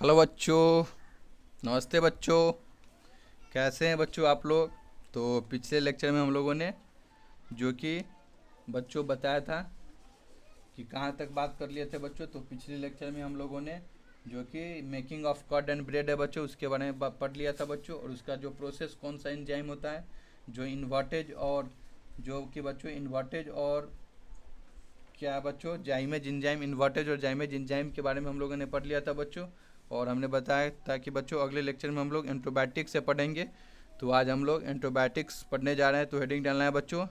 Hello बच्चों। नमस्ते बच्चों। कैसे हैं बच्चों आप लोग? तो पिछले लेक्चर में हम लोगों ने जो कि बच्चों बताया था कि कहाँ तक बात कर लिए थे बच्चों। तो पिछले लेक्चर में हम लोगों ने जो कि making of curd and bread है बच्चों, उसके बारे में पढ़ लिया था बच्चों। और उसका जो प्रोसेस कौन सा एंजाइम होता है, जो इन्वर्टेज और जो कि बच्चों इन्वर्टेज और क्या बच्चों जाइमेज एंजाइम, इन्वर्टेज और जाइमेज एंजाइम के बारे में हम लोगों ने पढ़ लिया था बच्चों। और हमने बताया था कि बच्चों अगले लेक्चर में हम लोग एंटीबायोटिक्स से पढ़ेंगे। तो आज हम लोग एंटीबायोटिक्स पढ़ने जा रहे हैं। तो हेडिंग डालना है बच्चों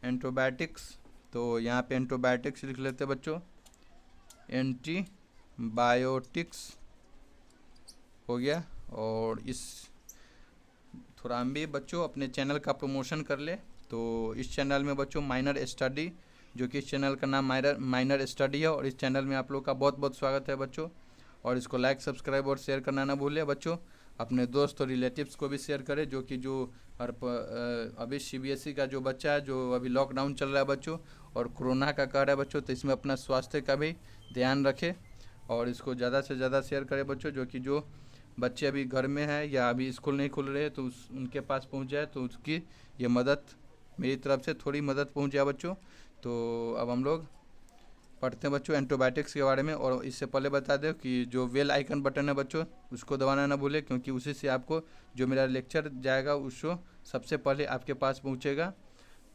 एंटीबायोटिक्स। तो यहाँ पे एंटीबायोटिक्स लिख लेते हैं बच्चों। एंटीबायोटिक्स हो गया। और इस थोड़ा हम भी बच्चों अपने चैनल का प्रमोशन कर ले। तो इस चैनल में बच्चों माइनर स्टडी, जो कि इस चैनल का नाम माइनर स्टडी है, और इस चैनल में आप लोग का बहुत बहुत स्वागत है बच्चों। और इसको लाइक, सब्सक्राइब और शेयर करना ना भूलें बच्चों। अपने दोस्त और रिलेटिव्स को भी शेयर करें, जो कि जो अभी सीबीएसई का जो बच्चा है, जो अभी लॉकडाउन चल रहा है बच्चों और कोरोना का कह रहा है बच्चों, तो इसमें अपना स्वास्थ्य का भी ध्यान रखें और इसको ज़्यादा से ज़्यादा शेयर करें बच्चों। जो कि जो बच्चे अभी घर में हैं या अभी स्कूल नहीं खुल रहे तो उनके पास पहुंच जाए, तो उसकी ये मदद मेरी तरफ से थोड़ी मदद पहुंच जाए बच्चों। तो अब हम लोग पढ़ते हैं बच्चों एंटीबायोटिक्स के बारे में। और इससे पहले बता दें कि जो बेल आइकन बटन है बच्चों, उसको दबाना ना भूलें, क्योंकि उसी से आपको जो मेरा लेक्चर जाएगा उसको सबसे पहले आपके पास पहुँचेगा।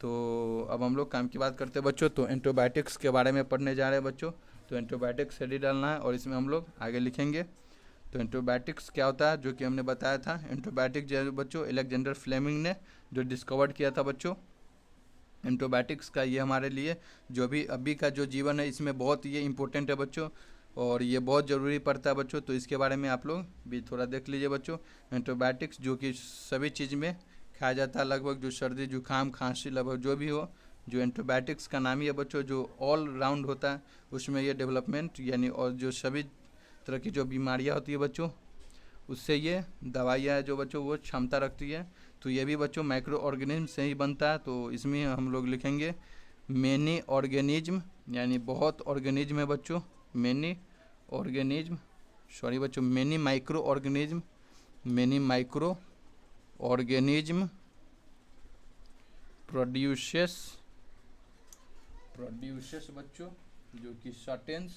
तो अब हम लोग काम की बात करते हैं बच्चों। तो एंटीबायोटिक्स के बारे में पढ़ने जा रहे हैं बच्चों। तो एंटीबायोटिक्स रेडी डालना है और इसमें हम लोग आगे लिखेंगे। तो एंटीबायोटिक्स क्या होता है, जो कि हमने बताया था। एंटीबायोटिक जो बच्चों अलेक्जेंडर फ्लेमिंग ने जो डिस्कवर्ड किया था बच्चों। एंटीबायोटिक्स का ये हमारे लिए जो भी अभी का जो जीवन है इसमें बहुत ये इम्पोर्टेंट है बच्चों, और ये बहुत ज़रूरी पड़ता है बच्चों। तो इसके बारे में आप लोग भी थोड़ा देख लीजिए बच्चों। एंटीबायोटिक्स जो कि सभी चीज़ में खाया जाता है लगभग, जो सर्दी जुकाम खांसी लगभग जो भी हो, जो एंटीबायोटिक्स का नाम ही है बच्चों, जो ऑल राउंड होता है उसमें ये डेवलपमेंट यानी और जो सभी तरह की जो बीमारियाँ होती है बच्चों, उससे ये दवाइयाँ जो बच्चों वो क्षमता रखती है। तो ये भी बच्चों माइक्रो ऑर्गेनिज्म से ही बनता है। तो इसमें हम लोग लिखेंगे मैनी ऑर्गेनिज्म, यानी बहुत ऑर्गेनिज्म है बच्चों। मैनी ऑर्गेनिज्म, सॉरी बच्चों, many micro organism, many micro organism produces बच्चों, जो कि सर्टेन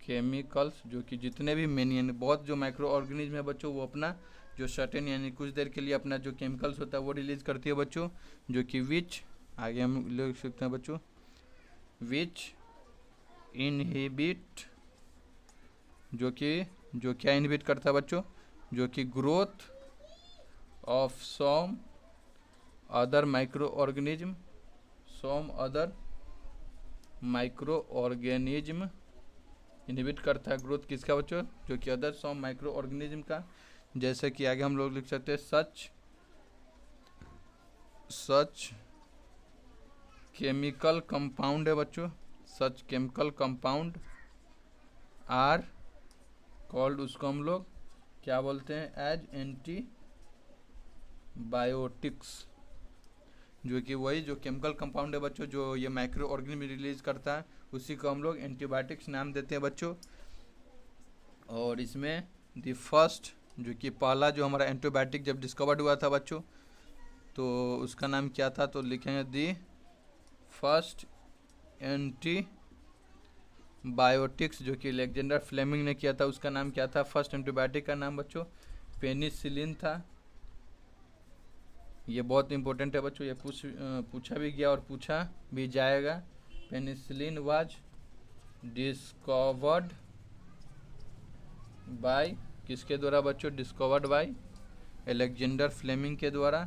केमिकल्स, जो कि जितने भी मेन यानी बहुत जो माइक्रो ऑर्गेनिज्म है बच्चों, वो अपना जो सर्टेन यानी कुछ देर के लिए अपना जो केमिकल्स होता है वो रिलीज करती है बच्चों। जो कि विच आगे हम लिख सकते हैं बच्चों, विच इनहिबिट, जो क्या इनहिबिट करता है बच्चों, जो कि growth of some other microorganism, inhibit करता है ग्रोथ किसका बच्चों, जो कि अदर सम माइक्रो ऑर्गेनिज्म का। जैसे कि आगे हम लोग लिख सकते हैं सच केमिकल कंपाउंड है बच्चों, such chemical compound are called, उसको हम लोग क्या बोलते हैं, एज एंटीबायोटिक्स। जो कि वही जो केमिकल कंपाउंड है बच्चों, जो ये माइक्रो ऑर्गेनिज्म रिलीज करता है, उसी को हम लोग एंटीबायोटिक्स नाम देते हैं बच्चों। और इसमें द फर्स्ट, जो कि पहला जो हमारा एंटीबायोटिक जब डिस्कवर्ड हुआ था बच्चों, तो उसका नाम क्या था, तो लिखेंगे द फर्स्ट एंटीबायोटिक्स, जो कि अलेक्जेंडर फ्लेमिंग ने किया था। उसका नाम क्या था, फर्स्ट एंटीबायोटिक का नाम बच्चों पेनिसिलिन था। ये बहुत इंपॉर्टेंट है बच्चों, ये पूछा भी गया और पूछा भी जाएगा। पेनिसिलिन वाज डिस्कवर्ड बाय, किसके द्वारा बच्चों, डिस्कवर्ड बाय अलेक्जेंडर फ्लेमिंग के द्वारा।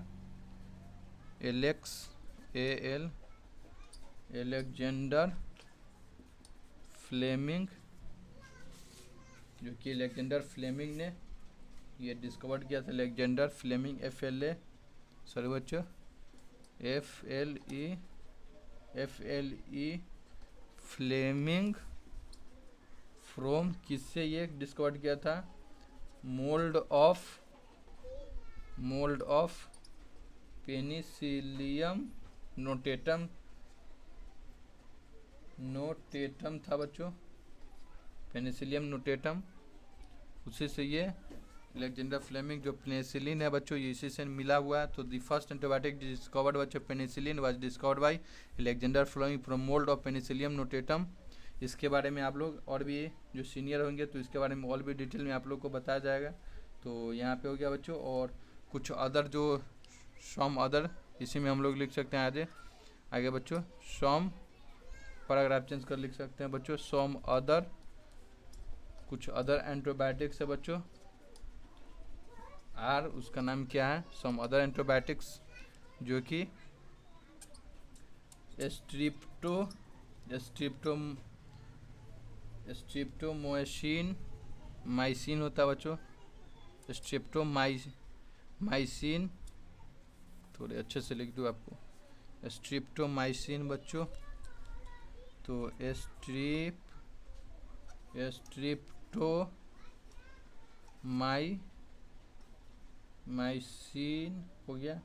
अलेक्जेंडर फ्लेमिंग, जो कि अलेक्जेंडर फ्लेमिंग ने ये डिस्कवर्ड किया था। अलेक्जेंडर फ्लेमिंग सॉरी बच्चों FLE फ्लेमिंग फ्रॉम, किससे ये डिस्कवर्ड किया था, मोल्ड ऑफ पेनिसिलियम नोटेटम था बच्चों, पेनिसिलियम नोटेटम, उसी से ये अलेक्जेंडर फ्लेमिंग जो पेनिसिलिन है बच्चों ये इसी से मिला हुआ है। तो द फर्स्ट एंटीबायोटिक डिस्कवर्ड बच्चों penicillin was discovered by Alexander Fleming from mould of penicillium notatum. इसके बारे में आप लोग और भी जो सीनियर होंगे तो इसके बारे में और भी डिटेल में आप लोग को बताया जाएगा। तो यहाँ पे हो गया बच्चों। और कुछ अदर जो सम अदर इसी में हम लोग लिख सकते हैं आगे बच्चों सम, पैराग्राफ चेंज कर लिख सकते हैं बच्चों सम अदर, कुछ अदर एंटीबायोटिक्स है बच्चों आर, उसका नाम क्या है सम अदर एंटीबायोटिक्स, जो कि स्ट्रिप्टोमाइसिन माइसिन होता है बच्चों, स्ट्रिप्टोमाइसिन, थोड़े अच्छे से लिख दूँ आपको, स्ट्रिप्टोमाइसिन बच्चों। तो स्ट्रिप्टोमाइसिन हो गया,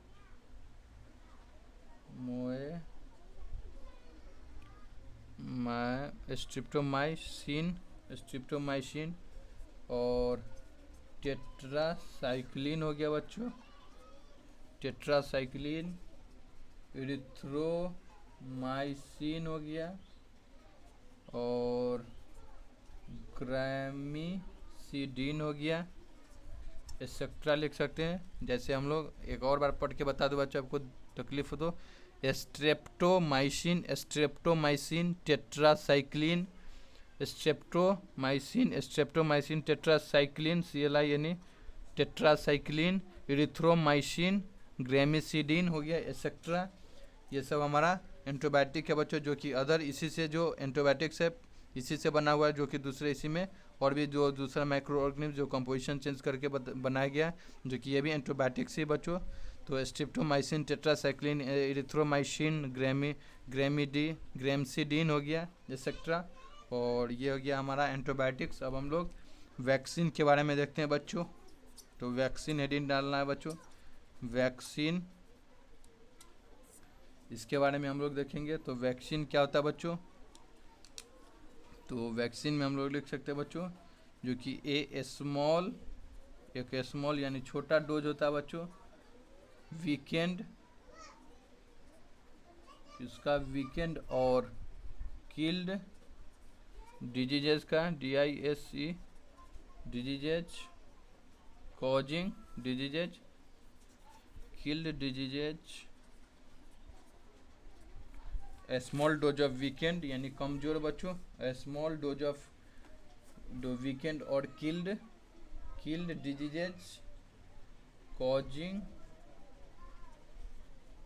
स्ट्रिप्टोमाइसिन और टेट्रासाइक्लिन हो गया बच्चों, टेट्रासाइक्लिन, इरिथ्रोमाइसिन हो गया और ग्रामिसिडीन हो गया, एक्सेट्रा लिख सकते हैं। जैसे हम लोग एक और बार पढ़ के बता दो बच्चों आपको तकलीफ हो तो, streptomycin tetracycline, streptomycin tetracycline CLI यानी टेट्रासाइक्लिन, इरिथ्रोमाइसिन, ग्रामिसिडीन हो गया एक्सेट्रा। ये सब हमारा एंटीबायोटिक है बच्चों, जो कि अदर इसी से जो एंटीबायोटिक्स है इसी से बना हुआ है, जो कि दूसरे इसी में और भी जो दूसरा माइक्रो ऑर्गेनिज्म जो कंपोजिशन चेंज करके बनाया गया, जो कि ये भी एंटीबायोटिक्स ही बच्चों। तो स्ट्रिप्टोमाइसिन टेट्रासाइक्लिन, इरिथ्रोमाइसिन, ग्रामिसिडीन हो गया एक्सेट्रा। और ये हो गया हमारा एंटीबायोटिक्स। अब हम लोग वैक्सीन के बारे में देखते हैं बच्चों। तो वैक्सीन हेडिंग डालना है बच्चों, वैक्सीन, इसके बारे में हम लोग देखेंगे। तो वैक्सीन क्या होता है बच्चों, तो वैक्सीन में हम लोग लिख सकते हैं बच्चों जो कि एक स्मॉल यानी छोटा डोज होता है बच्चों, वीकेंड, इसका वीकेंड और किल्ड डिजीजेज का DISE diseases, causing diseases, killed diseases, small dose of weekend यानी कमजोर बच्चों, स्मॉल डोज ऑफ वीकेंड और killed diseases causing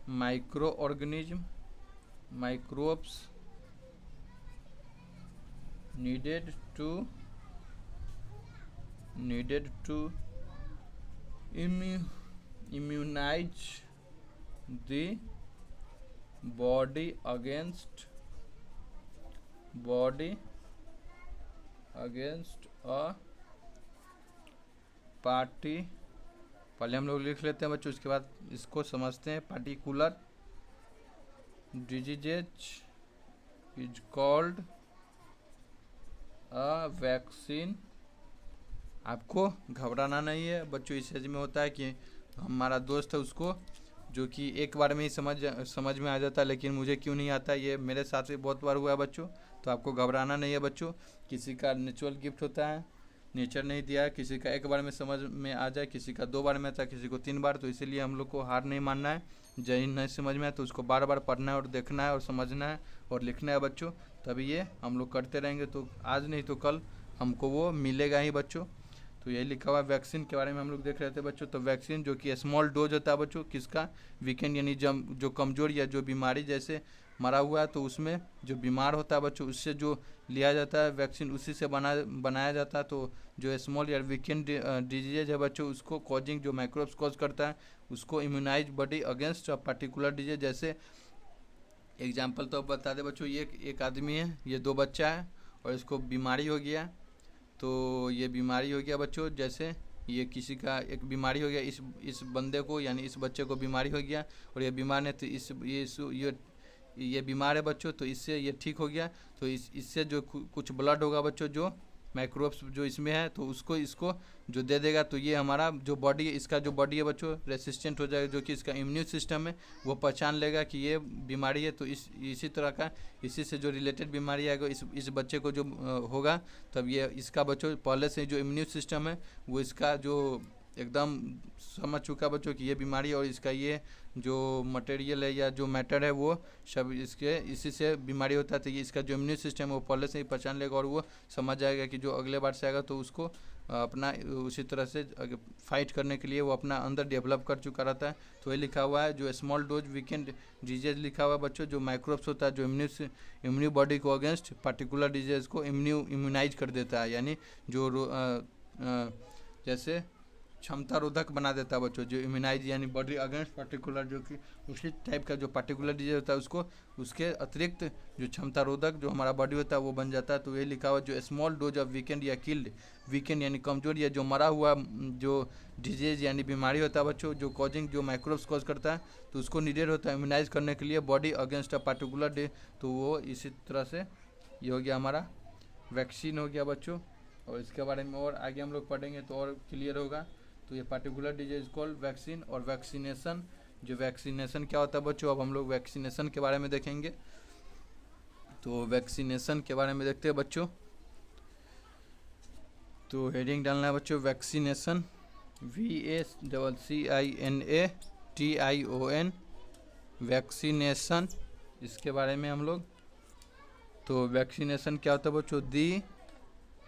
micro organism, microbes needed to immunize the body against a party, पहले हम लोग लिख लेते हैं बच्चों, उसके बाद इसको समझते हैं। Particular diseases is called vaccine. आपको घबराना नहीं है बच्चों, इस एज में होता है कि हमारा दोस्त है उसको जो कि एक बार में ही समझ में आ जाता है, लेकिन मुझे क्यों नहीं आता, ये मेरे साथ भी बहुत बार हुआ है बच्चों। तो आपको घबराना नहीं है बच्चों, किसी का नेचुरल गिफ्ट होता है, नेचर नहीं दिया है, किसी का एक बार में समझ में आ जाए, किसी का 2 बार में आता है, किसी को 3 बार। तो इसीलिए हम लोग को हार नहीं मानना है, जहीं नहीं समझ में आए तो उसको बार बार पढ़ना है और देखना है और समझना है और लिखना है बच्चों, तभी ये हम लोग करते रहेंगे। तो आज नहीं तो कल हमको वो मिलेगा ही बच्चों। तो यही लिखा हुआ वैक्सीन के बारे में हम लोग देख रहे थे बच्चों। तो वैक्सीन जो कि स्मॉल डोज होता है बच्चों, किसका, वीकेंड यानी जो कमजोर या जो बीमारी जैसे मरा हुआ है तो उसमें जो बीमार होता है बच्चों उससे जो लिया जाता है वैक्सीन, उसी से बनाया जाता है। तो जो स्मॉल या वीकेंड डिजीज है बच्चों उसको कॉजिंग जो माइक्रोब्स कॉज करता है उसको immunise body against a particular disease. जैसे एग्जाम्पल तो बता दे बच्चों, ये एक आदमी है, ये 2 बच्चा है और इसको बीमारी हो गया। तो ये बीमारी हो गया बच्चों, जैसे ये किसी का एक बीमारी हो गया, इस बंदे को यानी इस बच्चे को बीमारी हो गया और ये बीमार नहीं, तो ये बीमार है बच्चों, तो इससे ये ठीक हो गया। तो इससे जो कुछ ब्लड होगा बच्चों, जो माइक्रोब्स जो इसमें है, तो उसको इसको जो दे देगा, तो ये हमारा जो बॉडी है, इसका जो बॉडी है बच्चों रेसिस्टेंट हो जाएगा, जो कि इसका इम्यून सिस्टम है वो पहचान लेगा कि ये बीमारी है। तो इसी तरह का, इसी से जो रिलेटेड बीमारी आएगा इस बच्चे को जो होगा, तब ये इसका बच्चों पहले से जो इम्यून सिस्टम है वो इसका जो एकदम समझ चुका बच्चों कि ये बीमारी है, और इसका ये जो मटेरियल है या जो मैटर है वो सब इसके इसी से बीमारी होता है। तो ये इसका जो इम्यून सिस्टम है वो पहले से ही पहचान लेगा, और वो समझ जाएगा कि जो अगले बार से आएगा तो उसको अपना उसी तरह से फाइट करने के लिए वो अपना अंदर डेवलप कर चुका रहता है। तो ये लिखा हुआ है जो स्मॉल डोज वीकेंड डिजीज लिखा हुआ है बच्चों, जो माइक्रोब्स होता है जो इम्यून बॉडी को अगेंस्ट पार्टिकुलर डिजीज को इम्यूनाइज कर देता है, यानी जो जैसे क्षमता रोधक बना देता है बच्चों, जो इम्यूनाइज यानी बॉडी अगेंस्ट पार्टिकुलर, जो कि उसी टाइप का जो पार्टिकुलर डिजीज होता है उसको उसके अतिरिक्त जो क्षमता रोधक जो हमारा बॉडी होता है वो बन जाता है। तो ये लिखा हुआ जो स्मॉल डोज ऑफ वीकेंड या किल्ड, वीकेंड यानी कमजोर या जो मरा हुआ जो डिजीज यानी बीमारी होता है बच्चों, जो कॉजिंग जो माइक्रोब्स कॉज करता है, तो उसको नीडेड होता है इम्यूनाइज करने के लिए body against a particular day. तो वो इसी तरह से ये हो गया हमारा वैक्सीन हो गया बच्चों, और इसके बारे में और आगे हम लोग पढ़ेंगे तो और क्लियर होगा। तो ये पार्टिकुलर डिजीज कॉल्ड वैक्सीन। और वैक्सीनेशन, जो वैक्सीनेशन क्या होता है बच्चों, अब हम लोग वैक्सीनेशन के बारे में देखेंगे। तो वैक्सीनेशन के बारे में देखते हैं बच्चों। तो हेडिंग डालना है बच्चों वैक्सीनेशन, VACCINATION, वैक्सीनेशन, इसके बारे में हम लोग। तो वैक्सीनेशन क्या होता है बच्चों, दी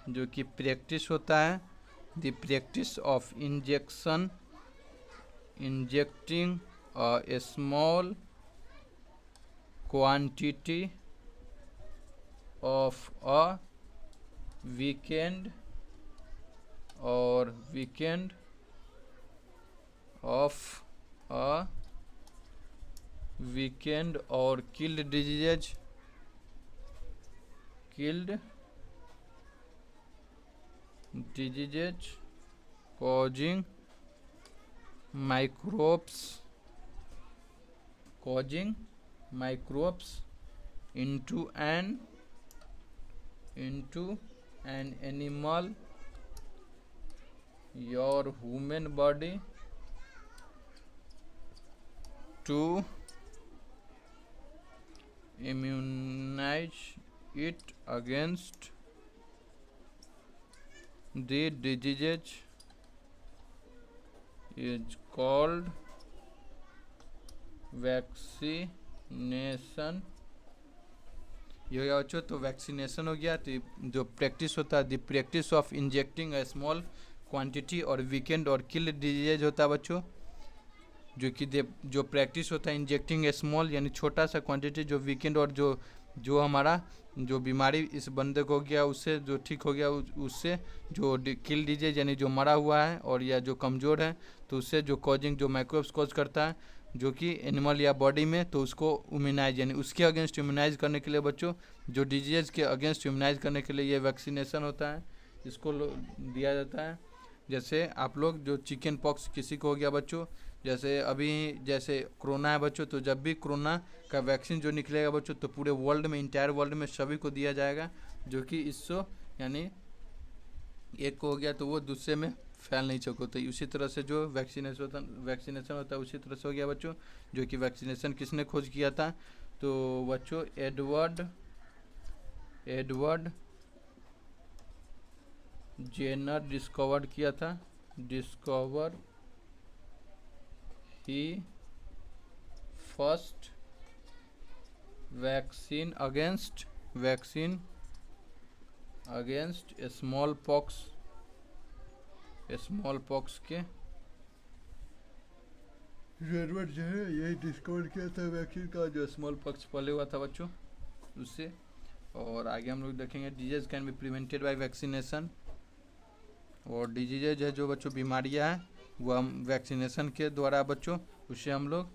जो कि प्रैक्टिस होता है, the practice of injecting a small quantity of a weekend or weekend of a weekend or killed disease causing microbes into an animal your human body to immunize it against the disease is called vaccination. ये हो गया बच्चों, तो vaccination हो गया। तो जो practice होता है, the practice of injecting a small quantity और वीकेंड और किल्ड डिजीज होता है बच्चों, जो कि जो प्रैक्टिस होता है इंजेक्टिंग ए स्मॉल यानी छोटा सा क्वांटिटी, जो वीकेंड और जो हमारा जो बीमारी इस बंदे को हो गया उससे जो ठीक हो गया, उससे जो किल डिजीज यानी जो मरा हुआ है और या जो कमज़ोर है, तो उससे जो कॉजिंग जो माइक्रोब्स कॉज करता है जो कि एनिमल या बॉडी में, तो उसको इम्यूनाइज यानी उसके अगेंस्ट इम्यूनाइज करने के लिए बच्चों, जो डिजीज के अगेंस्ट इम्यूनाइज करने के लिए ये वैक्सीनेशन होता है, इसको दिया जाता है। जैसे आप लोग जो चिकन पॉक्स किसी को हो गया बच्चों, जैसे अभी जैसे कोरोना है बच्चों, तो जब भी कोरोना का वैक्सीन जो निकलेगा बच्चों, तो पूरे वर्ल्ड में, इंटायर वर्ल्ड में सभी को दिया जाएगा, जो कि इससे यानी एक को हो गया तो वो दूसरे में फैल नहीं सको। तो उसी तरह से जो वैक्सीनेशन होता है उसी तरह से हो गया बच्चों, जो कि वैक्सीनेशन किसने खोज किया था, तो बच्चों एडवर्ड जेनर डिस्कवर किया था, he first vaccine against small pox के एडवर्ड जो है यही डिस्कवर किया था वैक्सीन का, जो स्मॉल पॉक्स पहले हुआ था बच्चों उससे। और आगे हम लोग देखेंगे disease can be prevented by vaccination, और डिजीज है जो बच्चों बीमारियां हैं वो हम वैक्सीनेशन के द्वारा बच्चों उससे हम लोग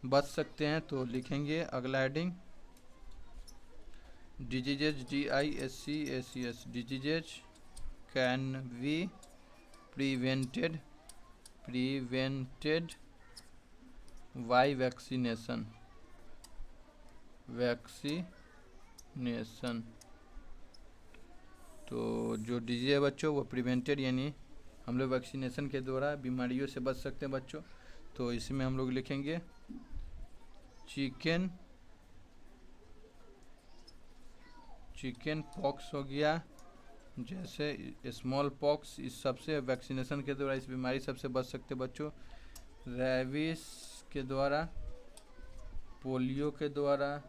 बच सकते हैं। तो लिखेंगे अगला heading diseases DISCACS, diseases can be prevented by vaccination, vaccination. तो जो डिजीज है बच्चों वो प्रिवेंटेड, यानी हम लोग वैक्सीनेशन के द्वारा बीमारियों से बच सकते हैं बच्चों। तो इसमें हम लोग लिखेंगे चिकन पॉक्स हो गया, जैसे स्मॉल पॉक्स, इस सबसे वैक्सीनेशन के द्वारा इस बीमारी सबसे बच सकते बच्चों। रेबीज के द्वारा, पोलियो के द्वारा,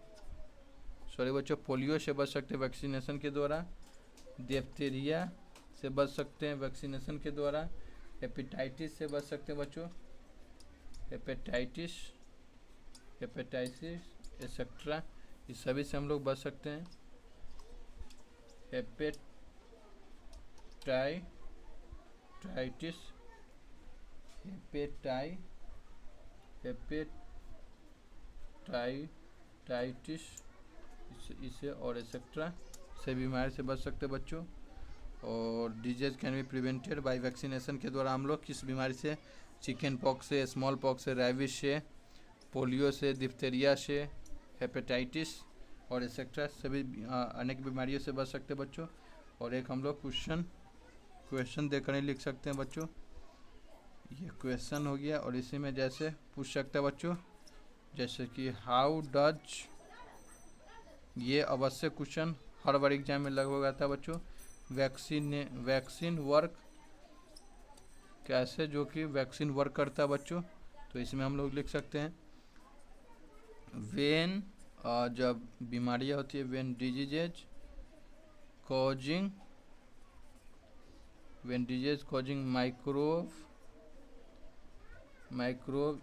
सॉरी बच्चों, पोलियो से बच सकते हैं वैक्सीनेशन के द्वारा। डिप्थीरिया से बच सकते हैं वैक्सीनेशन के द्वारा। हेपेटाइटिस से बच सकते हैं बच्चों, हेपेटाइटिस एक्सेट्रा, इस सभी से हम लोग बच सकते हैं। हेपेटाइटिस इसे और एक्सेट्रा से बीमारी से बच सकते हैं बच्चों। और disease can be prevented by vaccination के द्वारा हम लोग किस बीमारी से, चिकन पॉक्स से, स्मॉल पॉक्स से, रेबीज से, पोलियो से, डिप्थीरिया से, हेपेटाइटिस और एक्सेट्रा सभी अनेक बीमारियों से बच सकते हैं बच्चों। और एक हम लोग क्वेश्चन देकर लिख सकते हैं बच्चों, ये क्वेश्चन हो गया। और इसी में जैसे पूछ सकते हैं बच्चों, जैसे कि हाउ डज, ये अवश्य क्वेश्चन हर बार एग्जाम में लगभग आता है बच्चों। वैक्सीन वर्क, कैसे जो कि वैक्सीन वर्क करता है बच्चों। तो इसमें हम लोग लिख सकते हैं वेन, जब बीमारियाँ होती है, when diseases causing microbe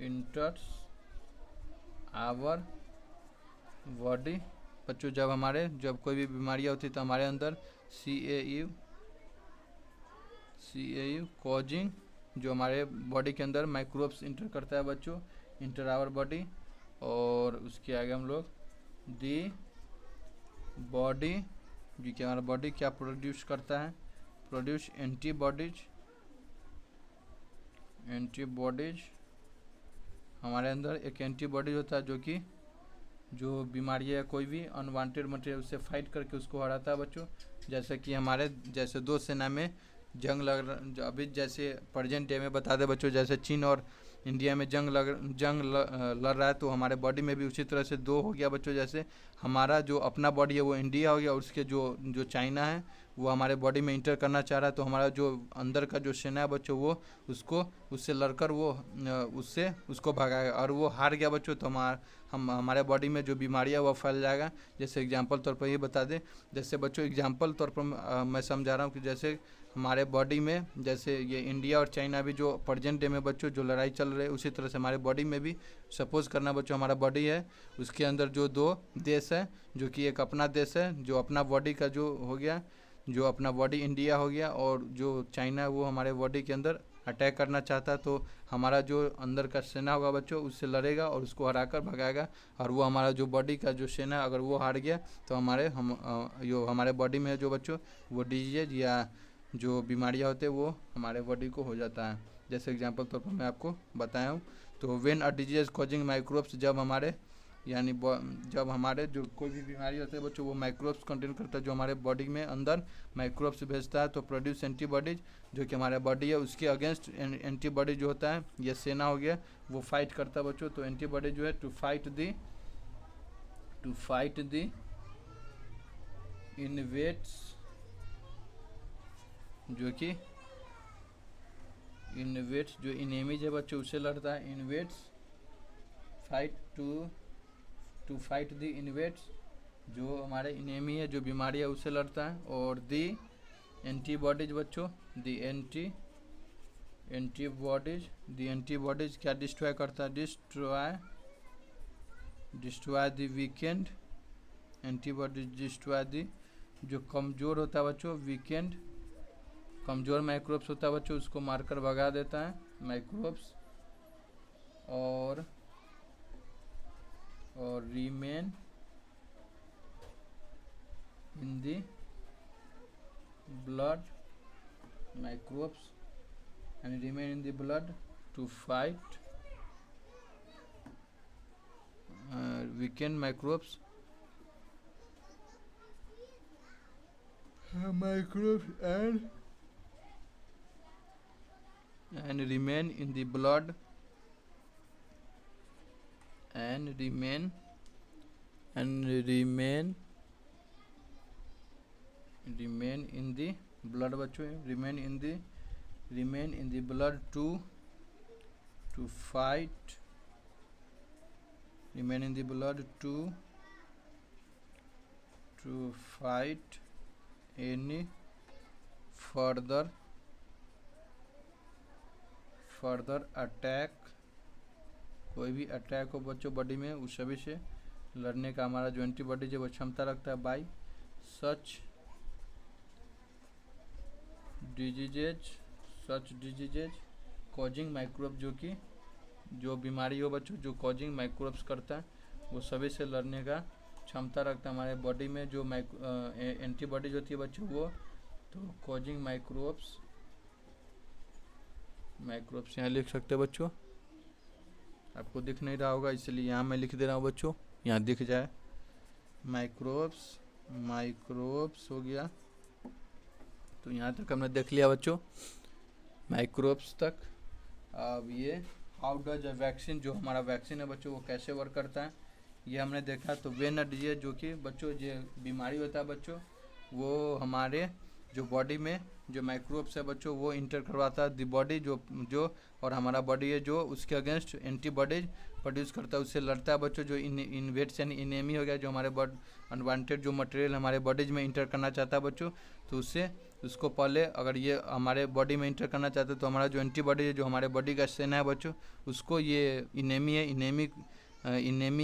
enters our body. बच्चों जब कोई भी बीमारियाँ होती है तो हमारे अंदर CAU कॉजिंग, जो हमारे बॉडी के अंदर माइक्रोब्स इंटर करता है बच्चों, इंटर आवर बॉडी। और उसके आगे हम लोग दी बॉडी, जो कि हमारा बॉडी क्या प्रोड्यूस करता है, प्रोड्यूस एंटीबॉडीज। हमारे अंदर एक एंटीबॉडीज होता है जो बीमारी है, कोई भी अनवांटेड मटेरियल उससे फाइट करके उसको हराता है बच्चों। जैसे कि जैसे दो सेना में जंग लग रहा, अभी जैसे प्रेजेंट डे में बता दें बच्चों, जैसे चीन और इंडिया में जंग लड़ रहा है, तो हमारे बॉडी में भी उसी तरह से दो हो गया बच्चों। जैसे हमारा जो अपना बॉडी है वो इंडिया हो गया, और उसके जो चाइना है वो हमारे बॉडी में इंटर करना चाह रहा है। तो हमारा जो अंदर का जो सेना है बच्चों, वो उससे लड़कर वो उसको भगाएगा, और वो हार गया बच्चों, तो हमारे बॉडी में जो बीमारियाँ वो फैल जाएगा। जैसे एग्जांपल तौर पर ये बता दें, जैसे बच्चों एग्जांपल तौर पर मैं समझा रहा हूँ कि जैसे हमारे बॉडी में, जैसे ये इंडिया और चाइना भी जो प्रेजेंट डे में बच्चों जो लड़ाई चल रही है, उसी तरह से हमारे बॉडी में भी सपोज करना बच्चों, हमारा बॉडी है, उसके अंदर जो दो देश है, जो कि एक अपना देश है जो अपना बॉडी का जो हो गया, जो अपना बॉडी इंडिया हो गया, और जो चाइना है वो हमारे बॉडी के अंदर अटैक करना चाहता है। तो हमारा जो अंदर का सेना होगा बच्चों उससे लड़ेगा और उसको हराकर भगाएगा। और वो हमारा जो बॉडी का जो सेना अगर वो हार गया तो हमारे बॉडी में जो बच्चों वो डिजीज या जो बीमारियाँ होते हैं वो हमारे बॉडी को हो जाता है। जैसे एग्जांपल तौर पर मैं आपको बताया हूँ। तो when a disease causing microbes, जब हमारे जो कोई भी बीमारी होती है बच्चों वो माइक्रोब्स कंटेन करता है, जो हमारे बॉडी में अंदर माइक्रोब्स भेजता है, तो प्रोड्यूस एंटीबॉडीज, जो कि हमारा बॉडी है उसके अगेंस्ट एंटीबॉडी जो होता है, ये सेना हो गया, वो फाइट करता है बच्चों। तो एंटीबॉडी जो है टू फाइट द इन्वेट्स, जो कि इन्वेट्स जो इनेमीज है बच्चों उससे लड़ता है। इन्वेट्स फाइट टू फाइट द इन्वेट्स, जो हमारे इनेमी है जो बीमारी है उससे लड़ता है। और दी एंटीबॉडीज बच्चों, दी एंटीबॉडीज क्या डिस्ट्रॉय करता है, destroy the weekend. Antibodies destroy the जो कमज़ोर होता है बच्चों, वीकेंड कमज़ोर माइक्रोब्स होता है बच्चों, उसको मारकर भगा देता है माइक्रोब्स। और remain in the blood microbes and remain in the blood to fight weaken microbes and remain in the blood and remain in the blood बच्चों, remain in the blood to fight, remain in the blood to fight any further attack, कोई भी attack हो बच्चों body में, उस सभी से लड़ने का हमारा जो एंटीबॉडी जो वो क्षमता रखता है by such diseases causing microbe, जो कि जो बीमारी हो बच्चों जो कॉजिंग माइक्रोब्स करता है वो सभी से लड़ने का क्षमता रखता है हमारे बॉडी में। जो एंटीबॉडी होती है बच्चों वो तो कॉजिंग माइक्रोब्स यहाँ लिख सकते हैं बच्चों, आपको दिख नहीं रहा होगा इसलिए यहाँ मैं लिख दे रहा हूँ बच्चों, यहाँ दिख जाए। माइक्रोब्स हो गया, तो यहाँ तक हमने देख लिया बच्चों माइक्रोब्स तक। अब ये हाउ डज अ वैक्सीन, जो हमारा वैक्सीन है बच्चों वो कैसे वर्क करता है ये हमने देखा। तो व्हेन अ डिजीज, जो कि बच्चों ये बीमारी होता है बच्चों वो हमारे जो बॉडी में जो माइक्रोब्स है बच्चों वो इंटर करवाता है दी बॉडी, जो और हमारा बॉडी है जो उसके अगेंस्ट एंटीबॉडीज प्रोड्यूस करता है, उससे लड़ता है बच्चों। जो इन्वेट्स यानी इनेमी हो गया, जो हमारे अनवांटेड जो मटेरियल हमारे बॉडीज में इंटर करना चाहता है बच्चों, तो उसको पहले अगर ये हमारे बॉडी में इंटर करना चाहते हैं तो हमारा जो एंटीबॉडी है जो हमारे बॉडी का सेना है बच्चों उसको ये इनेमी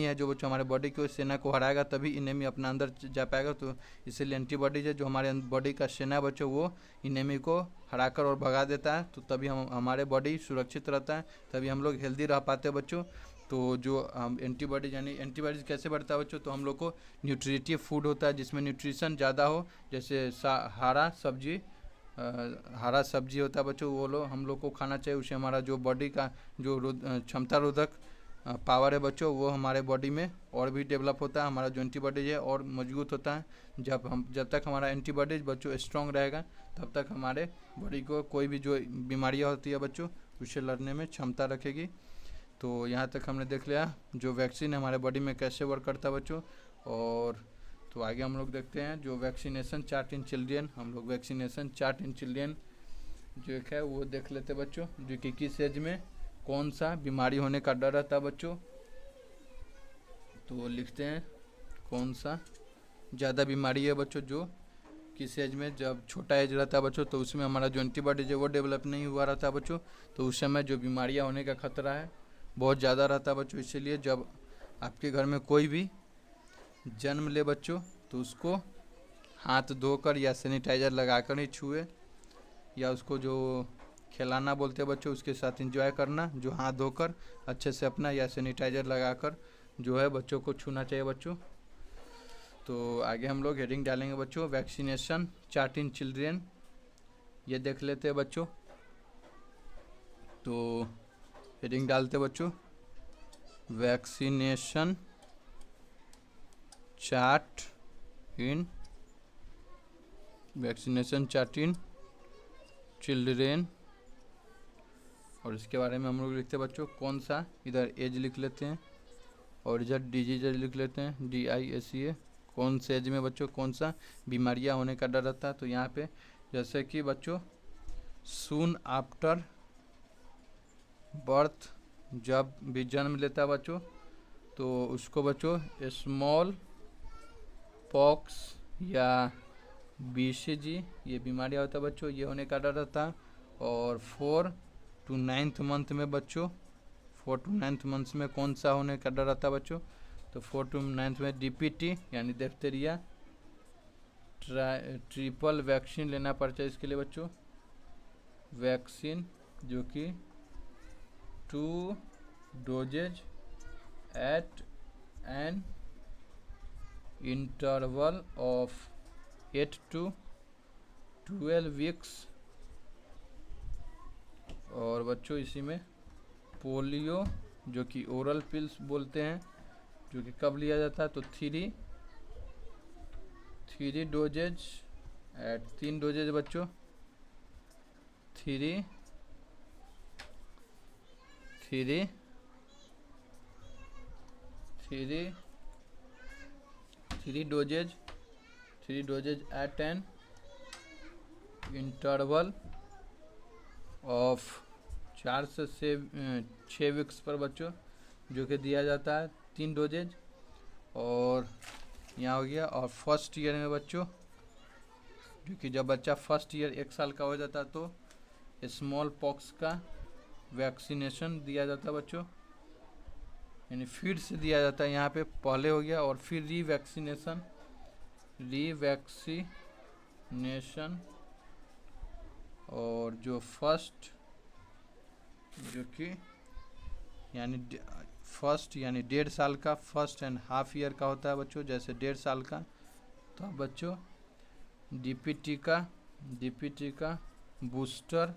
है जो बच्चों हमारे बॉडी की सेना को हराएगा तभी इनेमी अपना अंदर जा पाएगा। तो इसीलिए एंटीबॉडीज है जो हमारे बॉडी का सेना है बच्चों वो इनेमी को हराकर और भगा देता है, तो तभी हमारे बॉडी सुरक्षित रहता है, तभी हम लोग हेल्दी रह पाते हैं बच्चों। तो जो एंटीबॉडीज यानी एंटीबॉडीज कैसे बढ़ता है बच्चों, तो हम लोग को न्यूट्रिटिव फूड होता है जिसमें न्यूट्रिशन ज़्यादा हो, जैसे हरा सब्जी होता है बच्चों, वो हम लोग को खाना चाहिए। उससे हमारा जो बॉडी का जो क्षमता रोधक पावर है बच्चों वो हमारे बॉडी में और भी डेवलप होता है, हमारा जो एंटीबॉडीज है और मजबूत होता है। जब तक हमारा एंटीबॉडीज बच्चों स्ट्रॉन्ग रहेगा तब तक हमारे बॉडी को कोई भी जो बीमारियां होती है बच्चों उससे लड़ने में क्षमता रखेगी। तो यहाँ तक हमने देख लिया जो वैक्सीन है हमारे बॉडी में कैसे वर्क करता है बच्चों। और तो आगे हम लोग देखते हैं जो वैक्सीनेशन चार्ट इन चिल्ड्रेन, हम लोग वैक्सीनेशन चार्ट इन चिल्ड्रेन जो है वो देख लेते हैं बच्चों, जो कि किस एज में कौन सा बीमारी होने का डर रहता है बच्चों। तो लिखते हैं कौन सा ज़्यादा बीमारी है बच्चों, जो किस एज में, जब छोटा एज रहता है बच्चों तो उसमें हमारा जो एंटीबॉडीज है वो डेवलप नहीं हुआ रहता है बच्चों, तो उस समय जो बीमारियां होने का खतरा है बहुत ज़्यादा रहता है बच्चों। इसीलिए जब आपके घर में कोई भी जन्म ले बच्चों तो उसको हाथ धोकर या सैनिटाइज़र लगाकर ही छुए, या उसको जो खिलाना बोलते हैं बच्चों उसके साथ एंजॉय करना, जो हाथ धोकर अच्छे से अपना या सैनिटाइज़र लगाकर जो है बच्चों को छूना चाहिए बच्चों। तो आगे हम लोग हेडिंग डालेंगे बच्चों वैक्सीनेशन चार्ट इन चिल्ड्रेन, ये देख लेते हैं बच्चों। तो हेडिंग डालते बच्चों वैक्सीनेशन चार्ट इन चिल्ड्रेन, और इसके बारे में हम लोग लिखते हैं बच्चों कौन सा, इधर एज लिख लेते हैं और इधर डिजीज लिख लेते हैं DISEA, कौन से एज में बच्चों कौन सा बीमारियां होने का डर रहता है। तो यहाँ पे जैसे कि बच्चों सून आफ्टर बर्थ, जब भी जन्म लेता है बच्चों तो उसको बच्चों स्मॉल पॉक्स या BCG ये बीमारियां होता है बच्चों, ये होने का डर रहता है। और 4 to 9th मंथ में बच्चों 4 to 9th मंथ में कौन सा होने का डर रहता है बच्चों, तो 4 to 9th में DPT यानी डिप्थीरिया ट्रिपल वैक्सीन लेना पड़ता है इसके लिए बच्चों, वैक्सीन जो कि 2 doses at an interval of 8 to 12 weeks. और बच्चों इसी में पोलियो जो कि ओरल पिल्स बोलते हैं, जो कि कब लिया जाता है, तो थ्री डोजेज एट 3 डोजेज बच्चों, three doses at an interval of 4 से 6 वीक्स पर बच्चों, जो कि दिया जाता है 3 डोजेज। और यहाँ हो गया। और फर्स्ट ईयर में बच्चों, जो कि जब बच्चा फर्स्ट ईयर 1 साल का हो जाता है तो स्मॉल पॉक्स का वैक्सीनेशन दिया जाता है बच्चों, यानी फिर से दिया जाता है। यहाँ पे पहले हो गया और फिर रीवैक्सीनेशन और जो फर्स्ट, जो कि यानी फर्स्ट यानी 1.5 साल का, फर्स्ट एंड हाफ ईयर का होता है बच्चों। जैसे 1.5 साल का तो अब बच्चों डीपीटी का बूस्टर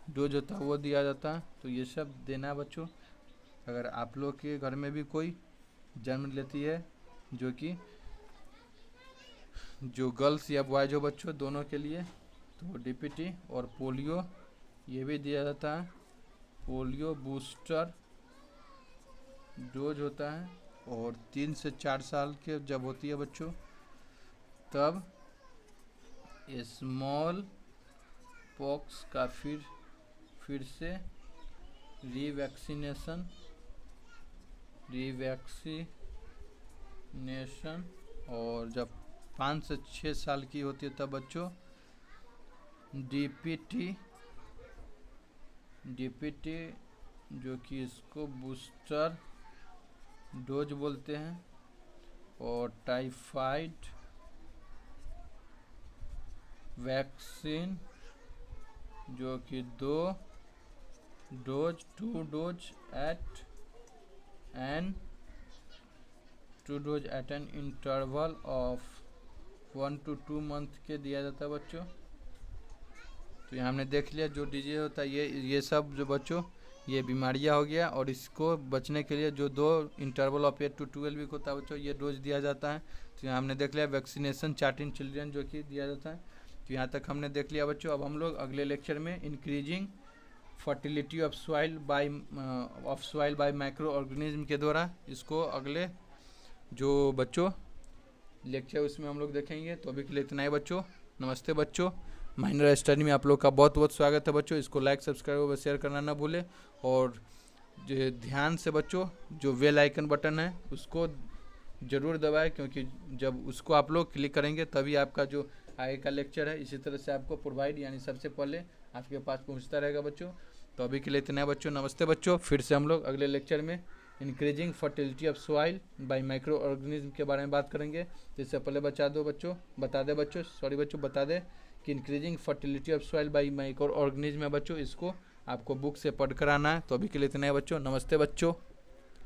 डोज होता है वो दिया जाता है। तो ये सब देना है बच्चों। अगर आप लोग के घर में भी कोई जन्म लेती है, जो गर्ल्स या बॉयज हो बच्चों दोनों के लिए, तो डीपीटी और पोलियो ये भी दिया जाता है। पोलियो बूस्टर डोज होता है। और 3 से 4 साल के जब होती है बच्चों, तब स्मॉल पॉक्स का फिर से रीवैक्सीनेशन और जब 5 से 6 साल की होती है तब बच्चों डीपीटी, जो कि इसको बूस्टर डोज बोलते हैं। और टाइफाइड वैक्सीन, जो कि 2 dose at an interval of 1 to 2 month के दिया जाता है बच्चों। तो यहाँ हमने देख लिया जो डिजीज होता है, ये सब जो बच्चों ये बीमारियाँ हो गया। और इसको बचने के लिए जो 2 इंटरवल ऑफ 8 to 12 वीक होता है बच्चों, ये डोज दिया जाता है। तो यहाँ हमने देख लिया वैक्सीनेशन चार्टिंग चिल्ड्रन जो कि दिया जाता है। तो यहाँ तक हमने देख लिया बच्चों। अब हम लोग अगले लेक्चर में increasing fertility of soil by micro organism के द्वारा इसको अगले जो बच्चों लेक्चर उसमें हम लोग देखेंगे। तो अभी के लिए इतना ही बच्चों। नमस्ते बच्चों। माइनर स्टडी में आप लोग का बहुत बहुत स्वागत है बच्चों। इसको लाइक, सब्सक्राइब और शेयर करना ना भूलें। और जो ध्यान से बच्चों जो बेल आइकन बटन है उसको ज़रूर दबाएं, क्योंकि जब उसको आप लोग क्लिक करेंगे तभी आपका जो आगे का लेक्चर है इसी तरह से आपको प्रोवाइड यानी सबसे पहले आपके पास पहुंचता रहेगा बच्चों। तो अभी के लिए इतना है बच्चों। नमस्ते बच्चों। फिर से हम लोग अगले लेक्चर में increasing fertility of soil by micro organism के बारे में बात करेंगे। तो इससे पहले बता दे कि increasing fertility of soil by micro organism है बच्चों, इसको आपको बुक से पढ़ कर आना है। तो अभी के लिए इतना है बच्चों। नमस्ते बच्चों।